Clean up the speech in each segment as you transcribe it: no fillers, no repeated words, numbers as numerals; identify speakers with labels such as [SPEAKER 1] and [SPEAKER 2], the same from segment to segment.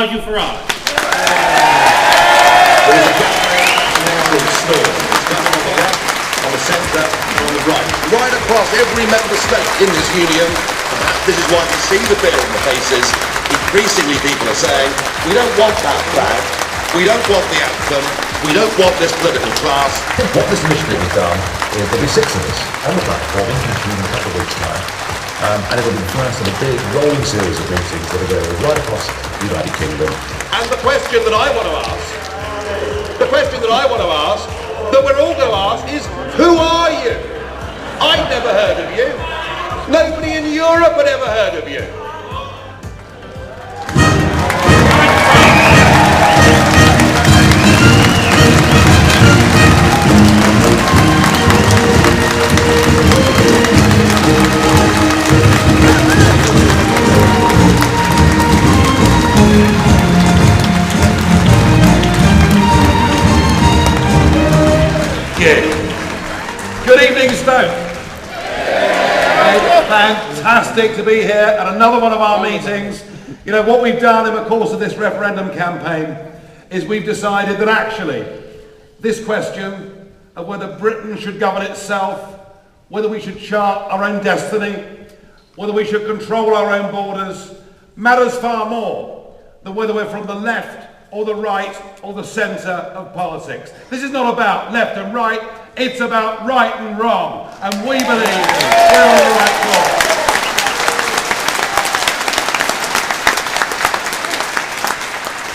[SPEAKER 1] Nigel Farage.
[SPEAKER 2] There is a campaign now called Stoke. It's coming on the left, on the centre, and on the right. Right across every member state in this union. Perhaps this is why we see the bill in the faces. Increasingly people are saying, we don't want that flag, we don't want the anthem, we don't want this political class.
[SPEAKER 3] What this initiative has done is there'll be 6 of us on the platform in Kitchen in a couple of weeks' time. And it'll be the first of a big rolling series of meetings that are going right across the United Kingdom.
[SPEAKER 2] And the question that I want to ask, that we're all going to ask is, who are you? I've never heard of you. Nobody in Europe had ever heard of you.
[SPEAKER 4] Good evening, Stoke. Fantastic to be here at another one of our meetings. You know, what we've done in the course of this referendum campaign is we've decided that actually this question of whether Britain should govern itself, whether we should chart our own destiny, whether we should control our own borders, matters far more than whether we're from the left or the right or the centre of politics. This is not about left and right, it's about right and wrong, and we believe we're on the right course.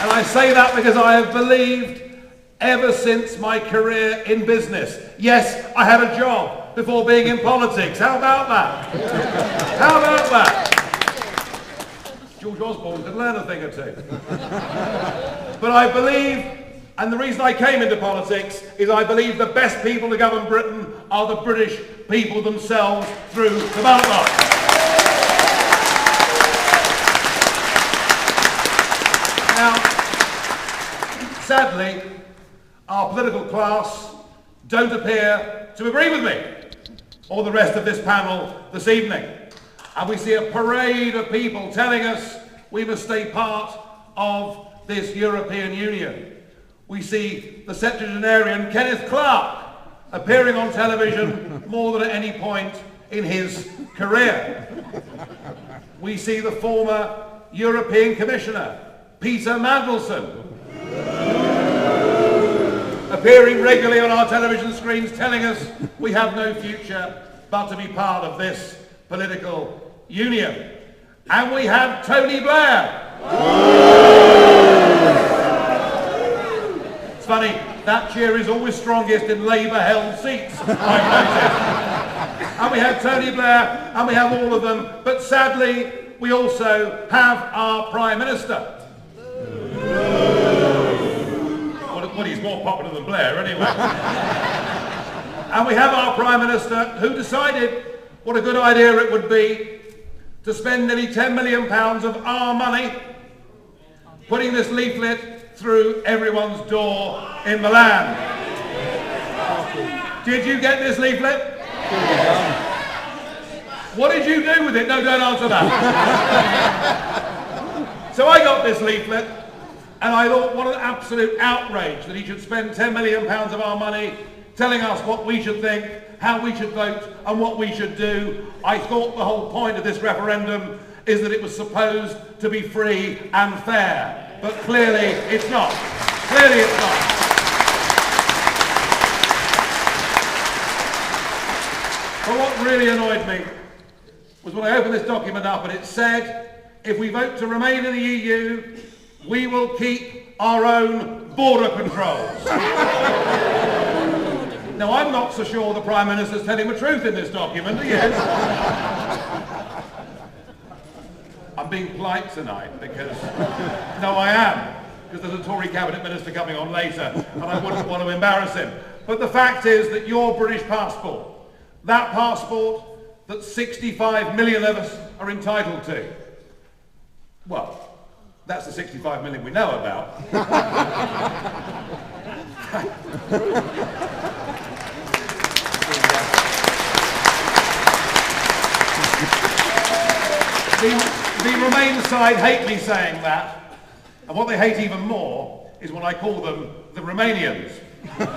[SPEAKER 4] And I say that because I have believed ever since my career in business. Yes, I had a job before being in politics. How about that? How about that? George Osborne could learn a thing or two. But I believe, and the reason I came into politics is I believe the best people to govern Britain are the British people themselves through the ballot box. Now, sadly, our political class don't appear to agree with me or the rest of this panel this evening. And we see a parade of people telling us we must stay part of this European Union. We see the septuagenarian Kenneth Clarke appearing on television more than at any point in his career. We see the former European Commissioner, Peter Mandelson, appearing regularly on our television screens telling us we have no future but to be part of this political union. And we have Tony Blair. It's funny, that cheer is always strongest in Labour-held seats, I've noticed. And we have Tony Blair, and we have all of them, but sadly, we also have our Prime Minister. Well, he's more popular than Blair, anyway. And we have our Prime Minister who decided what a good idea it would be to spend nearly £10 million of our money putting this leaflet through everyone's door in Milan. Did you get this leaflet? What did you do with it? No, don't answer that. So I got this leaflet and I thought, what an absolute outrage that he should spend £10 million of our money telling us what we should think, how we should vote and what we should do. I thought the whole point of this referendum is that it was supposed to be free and fair. But clearly it's not. Clearly it's not. But what really annoyed me was when I opened this document up and it said, if we vote to remain in the EU, we will keep our own border controls. Now, I'm not so sure the Prime Minister's telling the truth in this document, he is. I'm being polite tonight because, no, I am, because there's a Tory Cabinet Minister coming on later and I wouldn't want to embarrass him. But the fact is that your British passport, that passport that 65 million of us are entitled to, well, that's the 65 million we know about. The Remain side hate me saying that, And what they hate even more is when I call them the Romanians. That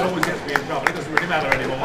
[SPEAKER 4] always gets me in trouble. It doesn't really matter anymore.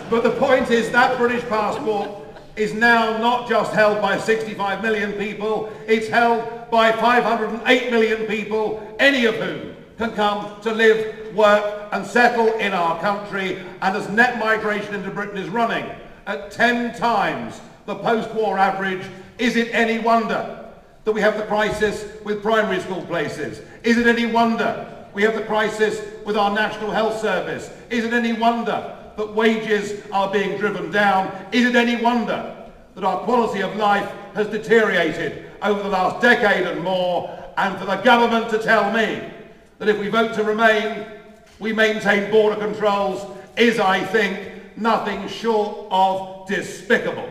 [SPEAKER 4] But the point is that British passport is now not just held by 65 million people, it's held by 508 million people, any of whom can come to live, work and settle in our country. And as net migration into Britain is running at 10 times the post-war average, is it any wonder that we have the crisis with primary school places? Is it any wonder we have the crisis with our National Health Service? Is it any wonder that wages are being driven down? Is it any wonder that our quality of life has deteriorated over the last decade and more? And for the government to tell me that if we vote to remain, we maintain border controls is, I think, nothing short of despicable.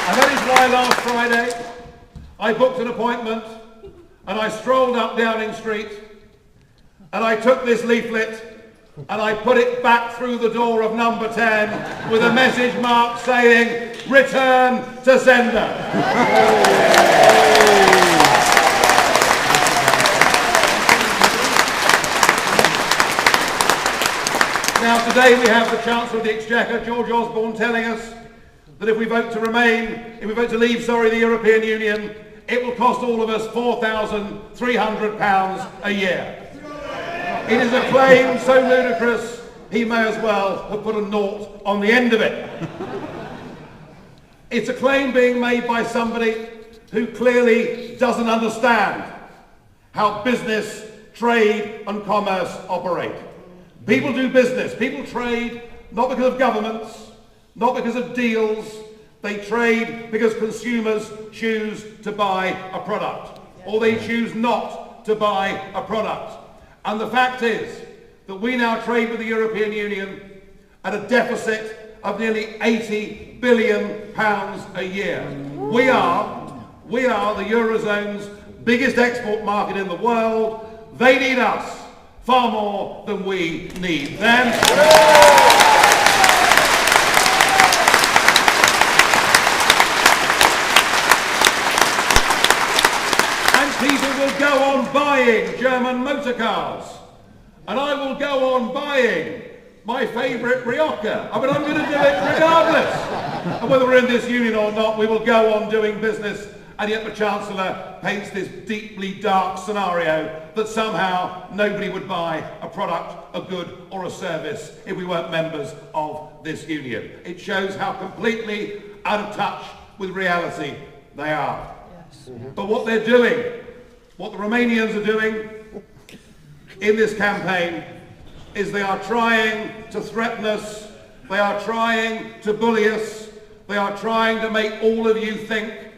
[SPEAKER 4] And that is why last Friday I booked an appointment and I strolled up Downing Street and I took this leaflet and I put it back through the door of number 10 with a message mark saying, "Return to sender." Now today we have the Chancellor of the Exchequer, George Osborne, telling us that if we vote to leave the European Union, it will cost all of us £4,300 a year. It is a claim so ludicrous, he may as well have put a naught on the end of it. It's a claim being made by somebody who clearly doesn't understand how business, trade and commerce operate. People do business, people trade not because of governments, not because of deals. They trade because consumers choose to buy a product, or they choose not to buy a product. And the fact is that we now trade with the European Union at a deficit of nearly £80 billion a year. We are the Eurozone's biggest export market in the world. They need us far more than we need them. People will go on buying German motor cars, and I will go on buying my favourite Rioja. I mean, I'm going to do it regardless. And whether we're in this union or not, we will go on doing business, and yet the Chancellor paints this deeply dark scenario that somehow nobody would buy a product, a good or a service if we weren't members of this union. It shows how completely out of touch with reality they are. Yes. But what they're doing, what the Romanians are doing in this campaign, is they are trying to threaten us, they are trying to bully us, they are trying to make all of you think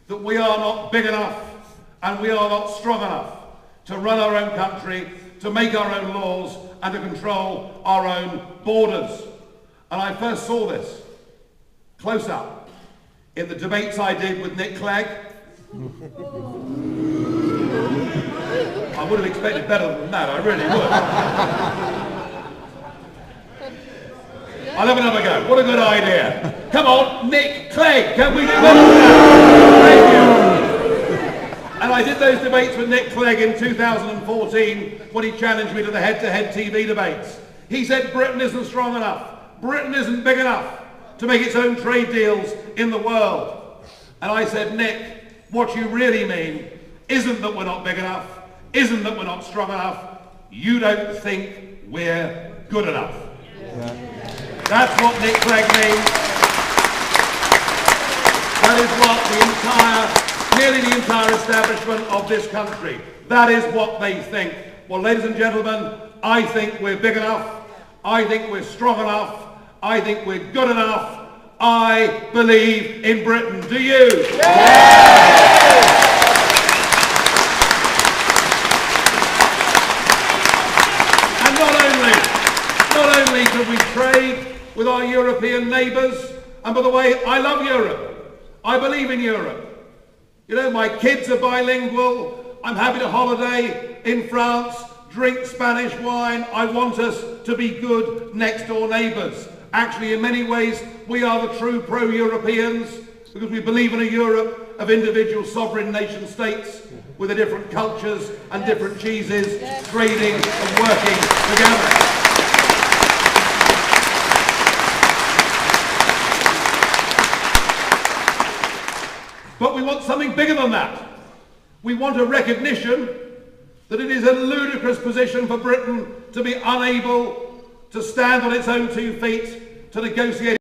[SPEAKER 4] that we are not big enough and we are not strong enough to run our own country, to make our own laws and to control our own borders. And I first saw this close up in the debates I did with Nick Clegg. I would have expected better than that, I really would. I'll have another go. What a good idea. Come on, Nick Clegg, can we do better than that? Thank you. And I did those debates with Nick Clegg in 2014 when he challenged me to the head-to-head TV debates. He said Britain isn't strong enough. Britain isn't big enough to make its own trade deals in the world. And I said, Nick, what you really mean isn't that we're not big enough, isn't that we're not strong enough, you don't think we're good enough. Yeah. That's what Nick Clegg means. That is what nearly the entire establishment of this country, that is what they think. Well, ladies and gentlemen, I think we're big enough, I think we're strong enough, I think we're good enough. I believe in Britain. Do you? Yeah! Not only do we trade with our European neighbours, and by the way, I love Europe. I believe in Europe. You know, my kids are bilingual. I'm happy to holiday in France, drink Spanish wine. I want us to be good next-door neighbours. Actually, in many ways, we are the true pro-Europeans because we believe in a Europe of individual sovereign nation-states with their different cultures and different cheeses, trading and working together. But we want something bigger than that. We want a recognition that it is a ludicrous position for Britain to be unable to stand on its own 2 feet to negotiate